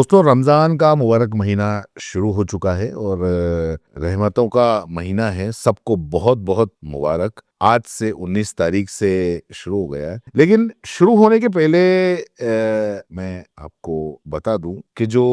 दोस्तों, रमज़ान का मुबारक महीना शुरू हो चुका है और रहमतों का महीना है। सबको बहुत-बहुत मुबारक। आज से 19 तारीख से शुरू हो गया है। लेकिन शुरू होने के पहले मैं आपको बता दूं कि जो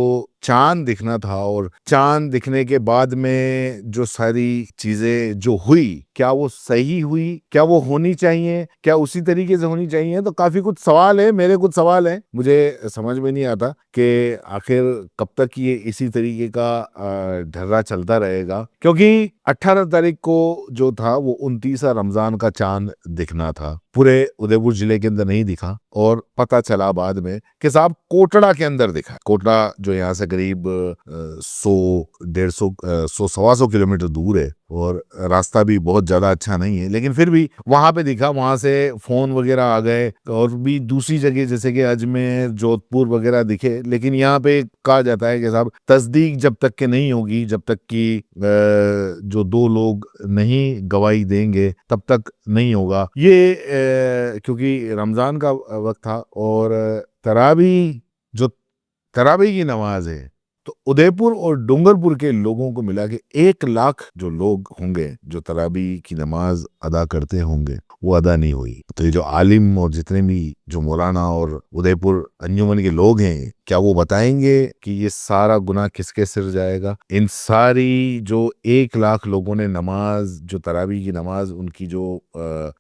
चाँद दिखना था और चाँद दिखने के बाद में जो सारी चीज़ें जो हुई, क्या वो सही हुई? क्या वो होनी चाहिए? क्या उसी तरीके से होनी चाहिए? तो काफ़ी कुछ सवाल है, मेरे कुछ सवाल हैं। मुझे समझ में नहीं आता कि आखिर कब तक ये इसी तरीके का ढर्रा चलता रहेगा, क्योंकि 18 तारीख को जो था वो 29वां रमजान का चांद दिखना था। पूरे उदयपुर जिले के अंदर नहीं दिखा और पता चला बाद में कि साहब कोटड़ा के अंदर दिखा। कोटड़ा जो यहाँ से करीब 100 सवा 100 किलोमीटर दूर है और रास्ता भी बहुत ज्यादा अच्छा नहीं है, लेकिन फिर भी वहां पे दिखा। वहां से फोन वगैरह आ गए और भी दूसरी जगह जैसे कि अजमेर, जोधपुर वगैरह दिखे। लेकिन यहाँ पे कहा जाता है कि साहब तस्दीक जब तक के नहीं होगी, जब तक कि जो दो लोग नहीं गवाही देंगे तब तक नहीं होगा ये। क्योंकि रमजान का वक्त था और तरावी जो तरावी की नमाज है, तो उदयपुर और डूंगरपुर के लोगों को मिला के 1 लाख जो लोग होंगे जो तरावी की नमाज अदा करते होंगे, वो अदा नहीं हुई। तो ये जो आलिम और जितने भी जो मौलाना और उदयपुर अंजुमन के लोग हैं, क्या वो बताएंगे कि ये सारा गुनाह किसके सिर जाएगा? इन सारी जो 1 लाख लोगों ने नमाज, जो तरावी की नमाज उनकी जो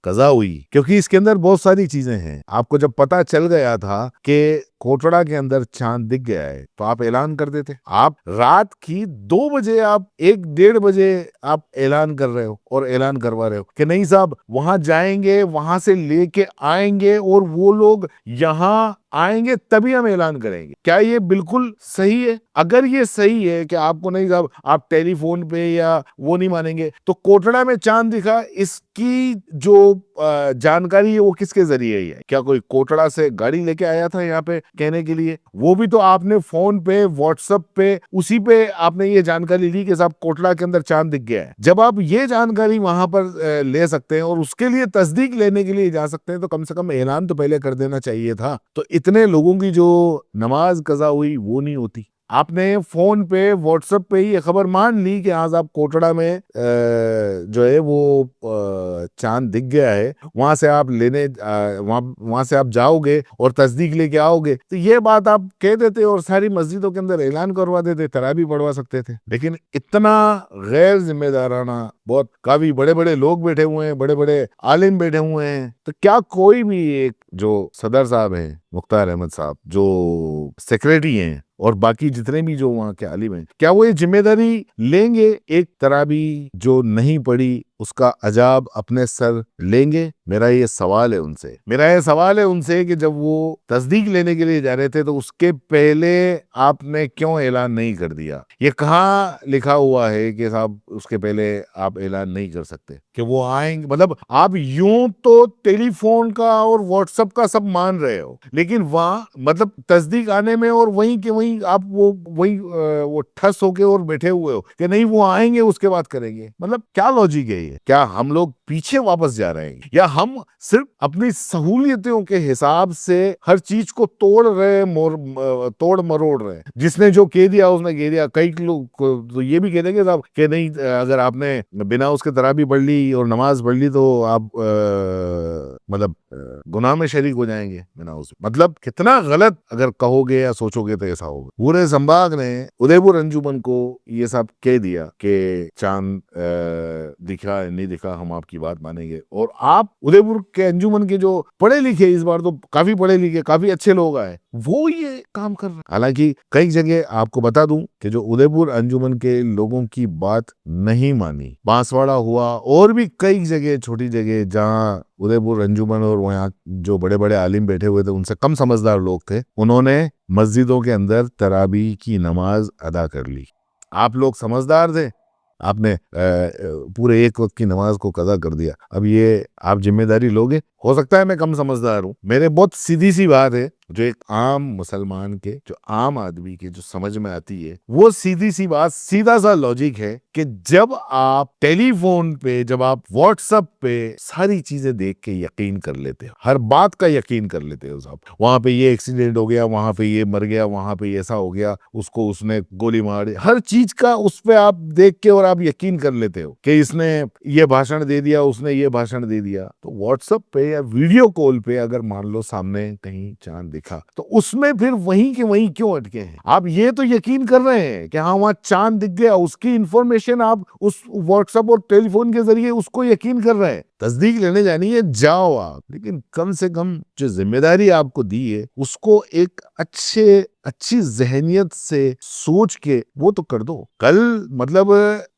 कजा हुई, क्योंकि इसके अंदर बहुत सारी चीजें हैं। आपको जब पता चल गया था कि कोटड़ा के अंदर चांद दिख गया है, तो आप ऐलान कर देते। आप रात की 2 बजे, आप 1-1:30 बजे आप ऐलान कर रहे हो और ऐलान करवा रहे हो कि नहीं साहब वहां जाएंगे, वहां से लेके आएंगे और वो लोग यहाँ आएंगे तभी हम ऐलान करेंगे। क्या ये बिल्कुल सही है? अगर ये सही है कि आपको नहीं साहब, आप टेलीफोन पे या वो नहीं मानेंगे, तो कोटड़ा में चांद दिखा, इसकी जो जानकारी है वो किसके जरिए ही है? क्या कोई कोटड़ा से गाड़ी लेके आया था यहाँ पे कहने के लिए? वो भी तो आपने फोन पे, व्हाट्सएप पे, उसी पे आपने ये जानकारी ली कि साहब कोटड़ा के अंदर चांद दिख गया है। जब आप ये जानकारी वहां पर ले सकते हैं और उसके लिए तस्दीक लेने के लिए जा सकते हैं, तो कम से कम ऐलान तो पहले कर देना चाहिए था। तो इतने लोगों की जो नमाज कजा हुई वो नहीं होती। आपने फोन पे, व्हाट्सएप पे ही ये खबर मान ली कि आज आप कोटड़ा में जो है वो चांद दिख गया है, वहां से आप लेने वहां से आप जाओगे और तस्दीक लेके आओगे। तो ये बात आप कह देते और सारी मस्जिदों के अंदर ऐलान करवा देते, तरावी पढ़वा सकते थे। लेकिन इतना गैर जिम्मेदाराना, बहुत काफी बड़े बड़े लोग बैठे हुए हैं, बड़े बड़े आलिम बैठे हुए हैं, तो क्या कोई भी एक जो सदर साहब हैं, मुख्तार अहमद साहब, जो सेक्रेटरी हैं और बाकी जितने भी जो वहां के आलिम हैं, क्या वो ये जिम्मेदारी लेंगे? एक तरावी जो नहीं पड़ी उसका अजाब अपने सर लेंगे? मेरा ये सवाल है उनसे। मेरा ये सवाल है उनसे कि जब वो तस्दीक लेने के लिए जा रहे थे, तो उसके पहले आपने क्यों ऐलान नहीं कर दिया? ये कहाँ लिखा हुआ है कि साहब उसके पहले आप ऐलान नहीं कर सकते कि वो आएंगे? मतलब आप यूं तो टेलीफोन का और व्हाट्सएप का सब मान रहे हो, लेकिन वहां मतलब तस्दीक आने में और वहीं के वहीं आप वो ठस होके और बैठे हुए हो कि नहीं वो आएंगे उसके बाद करेंगे। मतलब क्या लॉजिक है ये? क्या हम लोग पीछे वापस जा रहे हैं, या हम सिर्फ अपनी सहूलियतों के हिसाब से हर चीज को तोड़ रहे, तोड़ मरोड़ रहे हैं? जिसने जो कह दिया उसने कह दिया। कई लोग तो ये भी कह देंगे साहब कि नहीं, अगर आपने बिना उसके तराबी पढ़ ली और नमाज पढ़ ली तो आप मतलब गुनाह में शरीक हो जाएंगे बिना उस। मतलब कितना गलत अगर कहोगे या सोचोगे तो ऐसा होगा। पूरे संभाग ने उदयपुर अंजुमन को ये सब कह दिया कि चांद दिखा नहीं दिखा, हम आपकी बात मानेंगे। और आप उदयपुर के अंजुमन के जो पढ़े लिखे, इस बार तो काफी पढ़े लिखे, काफी अच्छे लोग आए, वो ये काम कर रहे हैं। हालांकि कई जगह आपको बता दूं कि जो उदयपुर अंजुमन के लोगों की बात नहीं मानी, बांसवाड़ा हुआ और भी कई जगह, छोटी जगह, जहां उदयपुर अंजुमन और वहाँ जो बड़े बड़े आलिम बैठे हुए थे, उनसे कम समझदार लोग थे, उन्होंने मस्जिदों के अंदर तरावी की नमाज अदा कर ली। आप लोग समझदार थे, आपने पूरे एक वक्त की नमाज को कदा कर दिया। अब ये आप जिम्मेदारी लोगे? हो सकता है मैं कम समझदार हूं, मेरे बहुत सीधी सी बात है जो एक आम मुसलमान के, जो आम आदमी के जो समझ में आती है, वो सीधी सी बात, सीधा सा लॉजिक है कि जब आप टेलीफोन पे, जब आप व्हाट्सएप पे सारी चीजें देख के यकीन कर लेते हो, हर बात का यकीन कर लेते हो साहब, वहां पे ये एक्सीडेंट हो गया, वहां पे ये मर गया, वहां पे ऐसा हो गया, उसको उसने गोली मार दी, हर चीज का उस पे आप देख के और आप यकीन कर लेते हो कि इसने ये भाषण दे दिया, उसने ये भाषण दे दिया। तो व्हाट्सएप पे या वीडियो कॉल पे अगर मान लो सामने कहीं चांद दिखा, तो उसमें फिर वहीं के वहीं क्यों अटके हैं? आप ये तो यकीन कर रहे हैं कि हाँ वहां चांद दिख गया, उसकी इंफॉर्मेशन आप उस व्हाट्सएप और टेलीफोन के जरिए उसको यकीन कर रहे हैं। तस्दीक लेने जानी है, जाओ आप, लेकिन कम से कम जो जिम्मेदारी आपको दी है उसको एक अच्छी जहनियत से सोच के वो तो कर दो। कल मतलब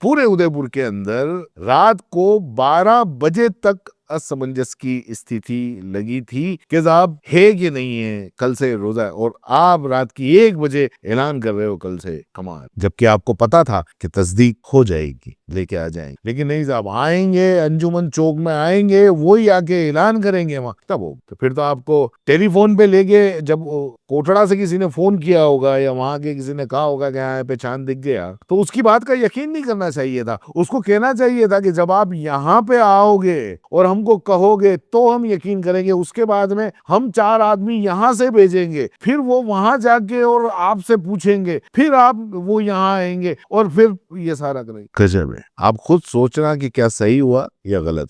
पूरे उदयपुर के अंदर रात को 12 बजे तक असमंजस की स्थिति लगी थी कि साहब है कि नहीं है, कल से रोजा है, और आप रात की 1 बजे ऐलान कर रहे हो कल से, कमाल। जबकि आपको पता था कि तस्दीक हो जाएगी, लेके आ जाएंगे, लेकिन नहीं साहब, आएंगे अंजुमन चौक में आएंगे, वही आके ऐलान करेंगे वहां, तब हो। तो फिर तो आपको टेलीफोन पे लेके, जब कोटड़ा से किसी ने फोन किया होगा या वहां के किसी ने कहा होगा कि यहाँ पे चांद दिख गया, तो उसकी बात का यकीन नहीं करना चाहिए था। उसको कहना चाहिए था कि जब आप यहाँ पे आओगे और हमको कहोगे तो हम यकीन करेंगे, उसके बाद में हम 4 आदमी यहाँ से भेजेंगे, फिर वो वहां जाके और आपसे पूछेंगे, फिर आप वो यहाँ आएंगे और फिर ये सारा करेंगे। गजब है। आप खुद सोचना कि क्या सही हुआ या गलत हुआ।